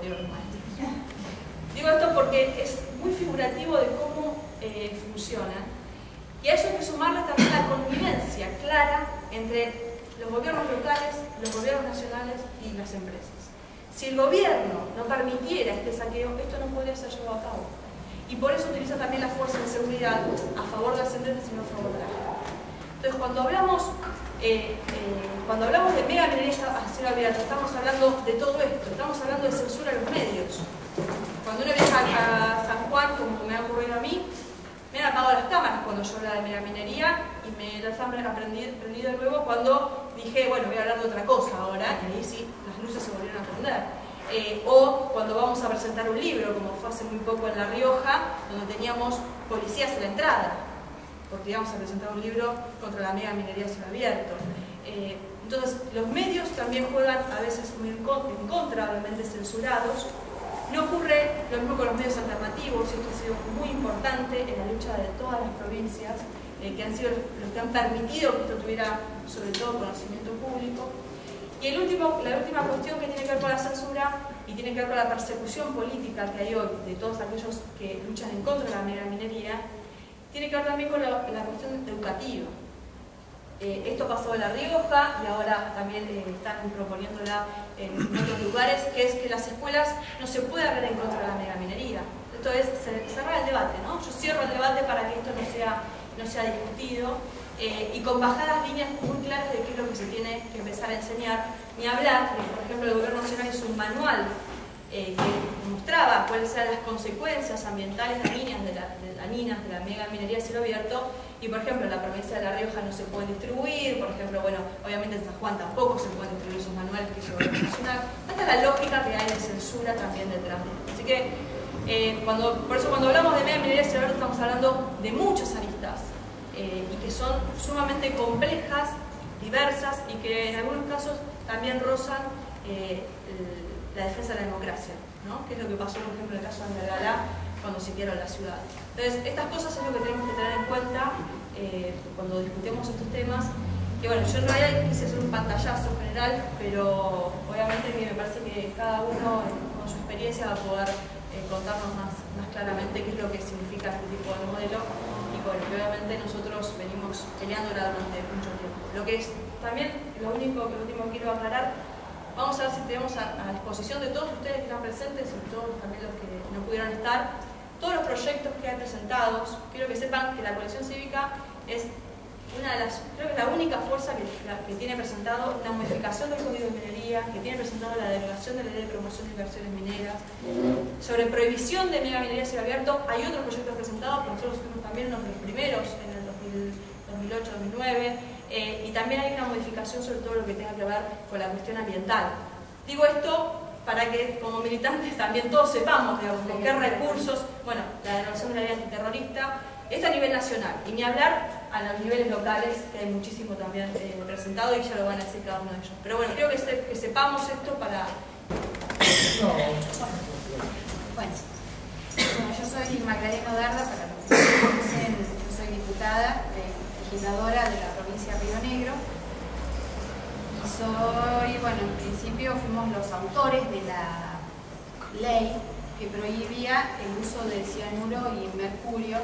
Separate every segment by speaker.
Speaker 1: digo los maestros. Digo esto porque es muy figurativo de cómo funcionan, y a eso hay que sumarle también la convivencia clara entre los gobiernos locales, los gobiernos nacionales y las empresas. Si el gobierno no permitiera este saqueo, esto no podría ser llevado a cabo. Y por eso utiliza también la fuerza de seguridad a favor de las empresas y no a favor de la gente. Entonces, cuando hablamos de mega minería a cielo abierto, estamos hablando de todo esto, estamos hablando de censura a los medios. Cuando uno viaja a San Juan, como me ha ocurrido a mí, me han apagado las cámaras cuando yo hablaba de megaminería y me las han prendido de nuevo cuando dije, bueno, voy a hablar de otra cosa ahora, y ahí sí, las luces se volvieron a prender. O cuando vamos a presentar un libro, como fue hace muy poco en La Rioja, donde teníamos policías en la entrada, porque íbamos a presentar un libro contra la megaminería a cielo abierto. Entonces, los medios también juegan a veces muy en contra, obviamente censurados. No ocurre lo mismo con los medios alternativos, y esto ha sido muy importante en la lucha de todas las provincias, que han sido los que han permitido que esto tuviera sobre todo conocimiento público. Y la última cuestión que tiene que ver con la censura y tiene que ver con la persecución política que hay hoy de todos aquellos que luchan en contra de la megaminería, tiene que ver también con la cuestión educativa. Esto pasó en La Rioja y ahora también están proponiéndola en otros lugares, que es que las escuelas no se puede hablar en contra de la megaminería. Esto es cerrar el debate, ¿no? Yo cierro el debate para que esto no sea discutido, y con bajadas líneas muy claras de qué es lo que se tiene que empezar a enseñar. Ni hablar, por ejemplo, el Gobierno Nacional hizo un manual que mostraba cuáles eran las consecuencias ambientales dañinas de la megaminería a cielo abierto, y por ejemplo en la provincia de La Rioja no se puede distribuir, por ejemplo, bueno, obviamente en San Juan tampoco se pueden distribuir esos manuales que hizo el Gobierno Nacional. Esta es la lógica que hay de censura también detrás de esto. Así que, por eso cuando hablamos de megaminería a cielo abierto estamos hablando de muchas aristas, y que son sumamente complejas, diversas, y que en algunos casos también rozan la defensa de la democracia, ¿no? Que es lo que pasó, por ejemplo, en el caso de Andalgalá, cuando sitiaron la ciudad. Entonces, estas cosas es lo que tenemos que tener en cuenta cuando discutimos estos temas. Que bueno, yo en realidad quise hacer un pantallazo general, pero obviamente me parece que cada uno con su experiencia va a poder contarnos más claramente qué es lo que significa este tipo de modelo, y bueno, que obviamente nosotros venimos peleándola durante mucho tiempo. Lo que es también, lo último que quiero aclarar, vamos a ver si tenemos a disposición de todos ustedes que están presentes y todos también los que no pudieron estar, todos los proyectos que hay presentados. Quiero que sepan que la coalición cívica es una de las, creo que es la única fuerza que tiene presentado una modificación del Código de Minería, que tiene presentado la derogación de la Ley de Promoción de Inversiones Mineras. Sobre prohibición de megaminería a cielo abierto hay otros proyectos presentados, pero nosotros fuimos también uno de los primeros en el 2008-2009, y también hay una modificación sobre todo lo que tenga que ver con la cuestión ambiental. Digo esto para que como militantes también todos sepamos, digamos, con qué recursos, bueno, la derogación de la ley antiterrorista, esto a nivel nacional, y ni hablar a los niveles locales, que hay muchísimo también presentado, y ya lo van a decir cada uno de ellos. Pero bueno, creo que sepamos esto para...
Speaker 2: Bueno, yo soy Magdalena Darda, para los que me conocen, yo soy diputada, legisladora de la provincia de Río Negro, y soy, bueno, en principio fuimos los autores de la ley que prohibía el uso del cianuro y mercurio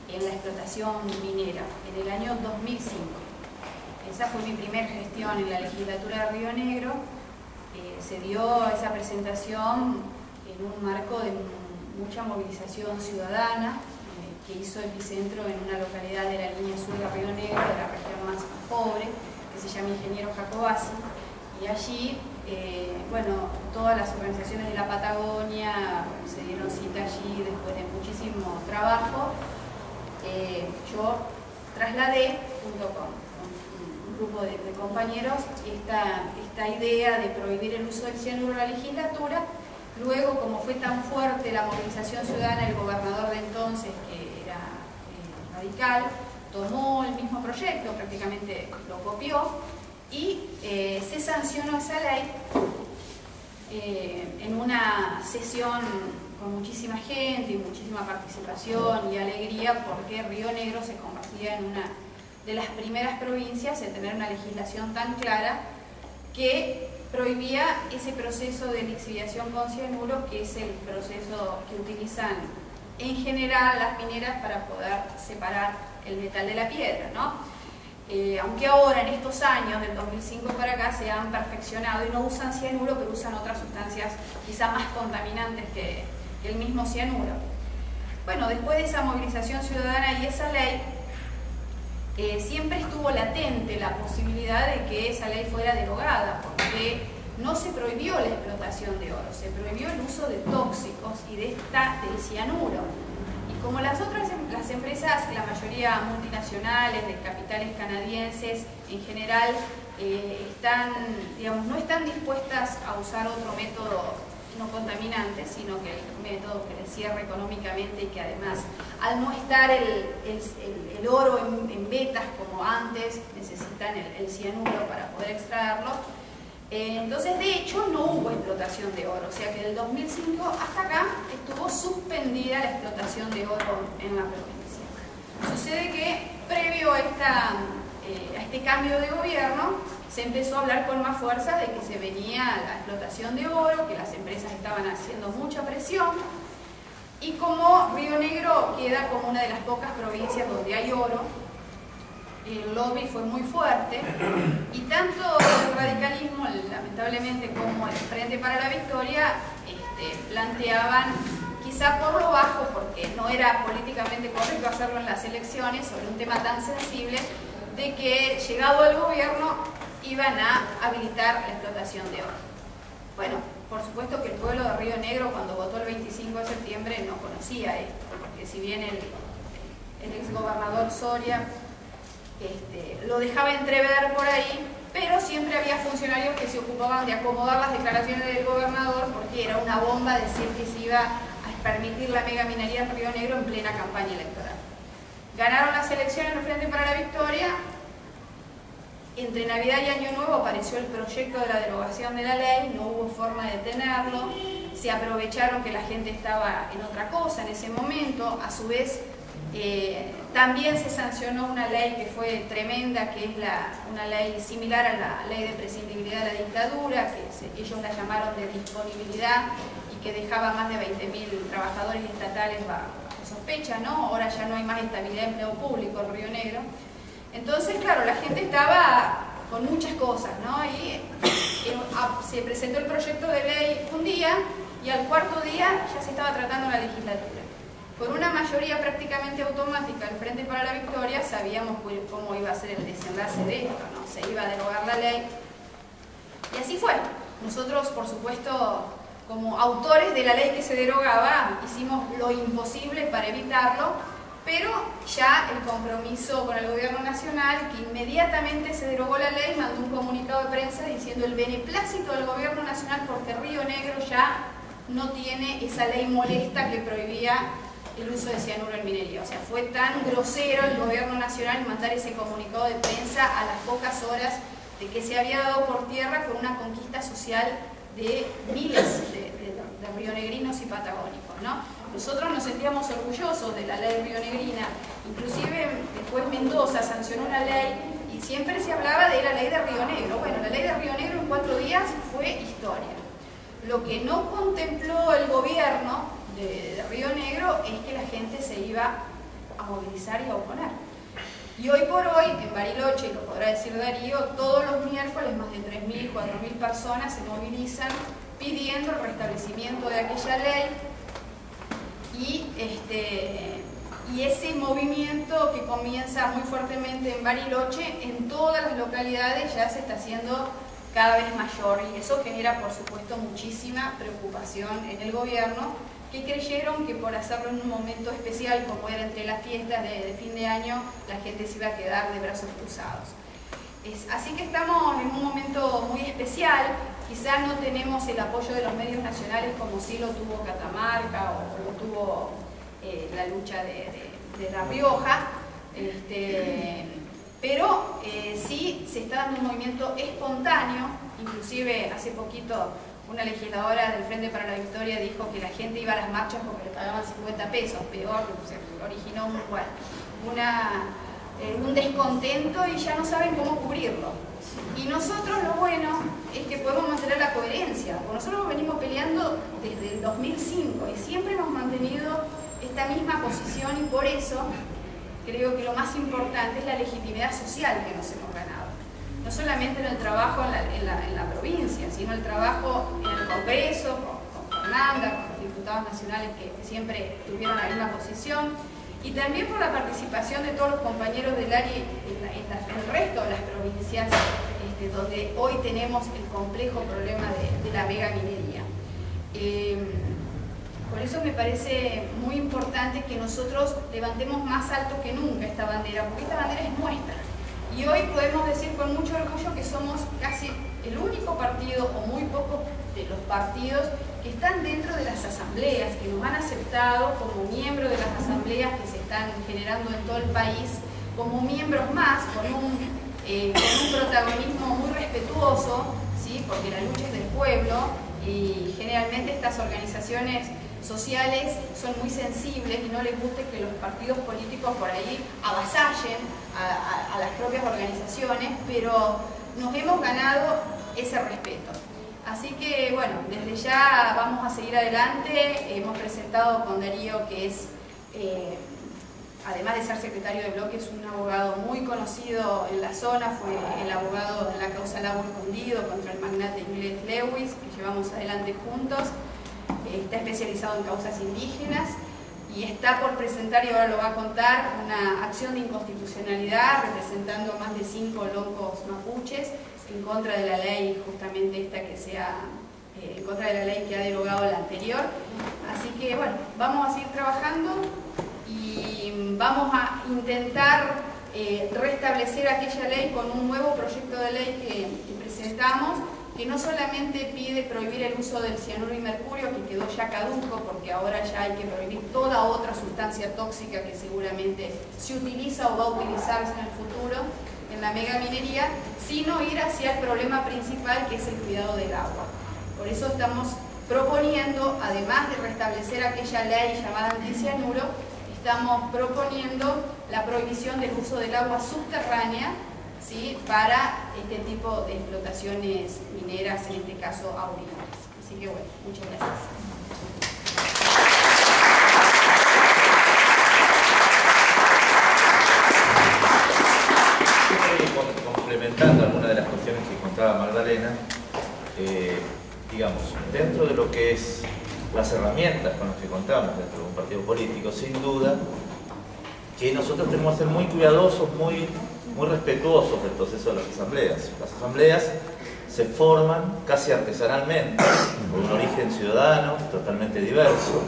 Speaker 2: en la explotación minera en el año 2005. Esa fue mi primera gestión en la legislatura de Río Negro. Se dio esa presentación en un marco de mucha movilización ciudadana que hizo epicentro en una localidad de la línea sur de Río Negro, de la región más pobre, que se llama Ingeniero Jacobasi, y allí, bueno, todas las organizaciones de la Patagonia se dieron cita allí después de muchísimo trabajo. Yo trasladé, junto con un grupo de compañeros, esta idea de prohibir el uso del cianuro en la legislatura. Luego, como fue tan fuerte la movilización ciudadana, el gobernador de entonces, que era radical, tomó el mismo proyecto, prácticamente lo copió, y se sancionó esa ley en una sesión con muchísima gente y muchísima participación y alegría, porque Río Negro se convertía en una de las primeras provincias en tener una legislación tan clara que prohibía ese proceso de lixiviación con cianuro, que es el proceso que utilizan en general las mineras para poder separar el metal de la piedra, ¿no? Aunque ahora en estos años, del 2005 para acá, se han perfeccionado y no usan cianuro, pero usan otras sustancias quizá más contaminantes que el mismo cianuro. Bueno, después de esa movilización ciudadana y esa ley, siempre estuvo latente la posibilidad de que esa ley fuera derogada, porque no se prohibió la explotación de oro, se prohibió el uso de tóxicos y del cianuro. Y como las empresas, la mayoría multinacionales, de capitales canadienses en general, no están dispuestas a usar otro método no contaminante, sino que el método que les cierra económicamente y que además, al no estar el oro en vetas como antes, necesitan el cianuro para poder extraerlo. Entonces, de hecho, no hubo explotación de oro, o sea que del 2005 hasta acá estuvo suspendida la explotación de oro en la provincia. Sucede que previo a este cambio de gobierno se empezó a hablar con más fuerza de que se venía la explotación de oro, que las empresas estaban haciendo mucha presión, y como Río Negro queda como una de las pocas provincias donde hay oro, el lobby fue muy fuerte, y tanto el radicalismo, lamentablemente, como el Frente para la Victoria planteaban, quizá por lo bajo, porque no era políticamente correcto hacerlo en las elecciones sobre un tema tan sensible, de que llegado el gobierno iban a habilitar la explotación de oro. Bueno, por supuesto que el pueblo de Río Negro, cuando votó el 25 de septiembre, no conocía esto, porque si bien el exgobernador Soria lo dejaba entrever por ahí, pero siempre había funcionarios que se ocupaban de acomodar las declaraciones del gobernador, porque era una bomba decir que se iba a permitir la megaminería en Río Negro en plena campaña electoral. Ganaron las elecciones en el Frente para la Victoria. Entre Navidad y Año Nuevo apareció el proyecto de la derogación de la ley, no hubo forma de detenerlo, se aprovecharon que la gente estaba en otra cosa en ese momento. A su vez, también se sancionó una ley que fue tremenda, que es una ley similar a la ley de prescindibilidad de la dictadura, que ellos la llamaron de disponibilidad y que dejaba más de 20.000 trabajadores estatales bajo sospecha, ¿no? Ahora ya no hay más estabilidad de empleo público en Río Negro. Entonces, claro, la gente estaba con muchas cosas, ¿no? Y se presentó el proyecto de ley un día y al cuarto día ya se estaba tratando la legislatura. Por una mayoría prácticamente automática del Frente para la Victoria sabíamos cómo iba a ser el desenlace de esto, ¿no? Se iba a derogar la ley. Y así fue. Nosotros, por supuesto, como autores de la ley que se derogaba, hicimos lo imposible para evitarlo, pero ya el compromiso con el gobierno nacional, que inmediatamente se derogó la ley, mandó un comunicado de prensa diciendo el beneplácito del gobierno nacional porque Río Negro ya no tiene esa ley molesta que prohibía el uso de cianuro en minería. O sea, fue tan grosero el gobierno nacional mandar ese comunicado de prensa a las pocas horas de que se había dado por tierra con una conquista social de miles de rionegrinos y patagónicos, ¿no? Nosotros nos sentíamos orgullosos de la ley rionegrina, inclusive después Mendoza sancionó una ley y siempre se hablaba de la ley de Río Negro. Bueno, la ley de Río Negro en 4 días fue historia. Lo que no contempló el gobierno de Río Negro es que la gente se iba a movilizar y a oponer. Y hoy por hoy, en Bariloche, y lo podrá decir Darío, todos los miércoles más de 3.000, 4.000 personas se movilizan pidiendo el restablecimiento de aquella ley y ese movimiento que comienza muy fuertemente en Bariloche, en todas las localidades ya se está haciendo cada vez mayor y eso genera por supuesto muchísima preocupación en el gobierno, que creyeron que por hacerlo en un momento especial como era entre las fiestas de fin de año, la gente se iba a quedar de brazos cruzados. Así que estamos en un momento muy especial, quizás no tenemos el apoyo de los medios nacionales como sí lo tuvo Catamarca o lo tuvo la lucha de La Rioja, pero sí se está dando un movimiento espontáneo. Inclusive hace poquito una legisladora del Frente para la Victoria dijo que la gente iba a las marchas porque le pagaban 50 pesos, peor, se originó un descontento y ya no saben cómo cubrirlo. O Y nosotros lo bueno es que podemos mantener la coherencia, porque nosotros venimos peleando desde el 2005 y siempre hemos mantenido esta misma posición, y por eso creo que lo más importante es la legitimidad social que nos hemos ganado. No solamente en el trabajo en la provincia, sino el trabajo en el Congreso, con Fernanda, con los diputados nacionales que siempre tuvieron la misma posición, y también por la participación de todos los compañeros del área en el resto de las provincias, donde hoy tenemos el complejo problema de la megaminería. Por eso me parece muy importante que nosotros levantemos más alto que nunca esta bandera, porque esta bandera es nuestra. Y hoy podemos decir con mucho orgullo que somos casi el único partido, o muy pocos de los partidos, que están dentro de las asambleas, que nos han aceptado como miembros de las asambleas que se están generando en todo el país, como miembros más, con un protagonismo muy respetuoso, ¿sí? Porque la lucha es del pueblo, y generalmente estas organizaciones sociales son muy sensibles y no les gusta que los partidos políticos por ahí avasallen a las propias organizaciones, pero nos hemos ganado ese respeto. Así que bueno, desde ya vamos a seguir adelante. Hemos presentado con Darío, que es, además de ser secretario de bloque, es un abogado muy conocido en la zona, fue el abogado en la causa Lago Escondido contra el magnate Inglés Lewis, que llevamos adelante juntos. Está especializado en causas indígenas y está por presentar, y ahora lo va a contar, una acción de inconstitucionalidad representando a más de 5 locos mapuches en contra de la ley, justamente esta que sea, en contra de la ley que ha derogado la anterior. Así que bueno, vamos a seguir trabajando y vamos a intentar restablecer aquella ley con un nuevo proyecto de ley que presentamos, que no solamente pide prohibir el uso del cianuro y mercurio, que quedó ya caduco, porque ahora ya hay que prohibir toda otra sustancia tóxica que seguramente se utiliza o va a utilizarse en el futuro en la megaminería, sino ir hacia el problema principal, que es el cuidado del agua. Por eso estamos proponiendo, además de restablecer aquella ley llamada anticianuro, estamos proponiendo la prohibición del uso del agua subterránea, ¿sí? Para este tipo de explotaciones mineras, en este caso auríferas. Así que bueno, muchas gracias.
Speaker 3: Complementando algunas de las cuestiones que contaba Magdalena, digamos, dentro de lo que es las herramientas con las que contamos dentro de un partido político, sin duda que nosotros tenemos que ser muy cuidadosos, muy respetuosos del proceso de las asambleas. Las asambleas se forman casi artesanalmente, con un origen ciudadano totalmente diverso,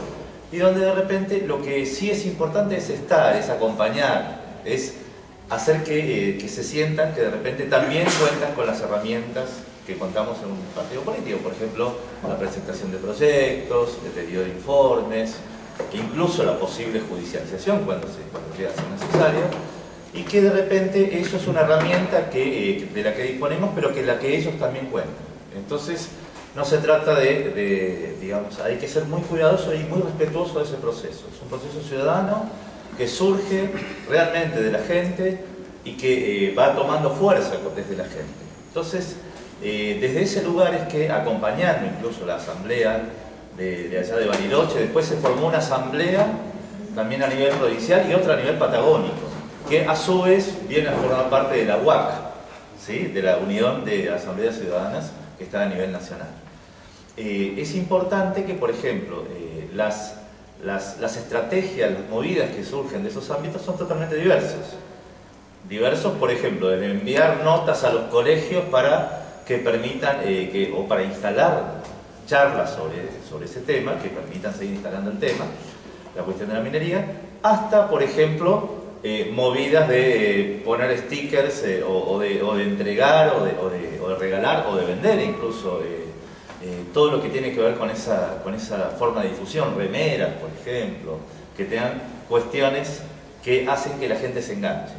Speaker 3: y donde de repente lo que sí es importante es estar, es acompañar, es hacer que se sientan que de repente también cuentan con las herramientas que contamos en un partido político. Por ejemplo, la presentación de proyectos, el pedido de informes, incluso la posible judicialización cuando llega a ser necesario, y que de repente eso es una herramienta de la que disponemos, pero que la que ellos también cuentan. Entonces, no se trata digamos, hay que ser muy cuidadoso y muy respetuoso de ese proceso. Es un proceso ciudadano que surge realmente de la gente y que va tomando fuerza desde la gente. Entonces, desde ese lugar es que, acompañando incluso la asamblea de allá de Bariloche, después se formó una asamblea también a nivel provincial y otra a nivel patagónico, que a su vez viene a formar parte de la UAC, ¿sí? De la Unión de Asambleas Ciudadanas, que está a nivel nacional. Es importante que, por ejemplo, las estrategias, las movidas que surgen de esos ámbitos son totalmente diversos. Diversos, por ejemplo, de enviar notas a los colegios para que permitan, o para instalar charlas sobre ese tema, que permitan seguir instalando el tema, la cuestión de la minería, hasta, por ejemplo, movidas de poner stickers o de entregar o de regalar o de vender incluso todo lo que tiene que ver con esa forma de difusión, remeras, por ejemplo, que tengan cuestiones que hacen que la gente se enganche.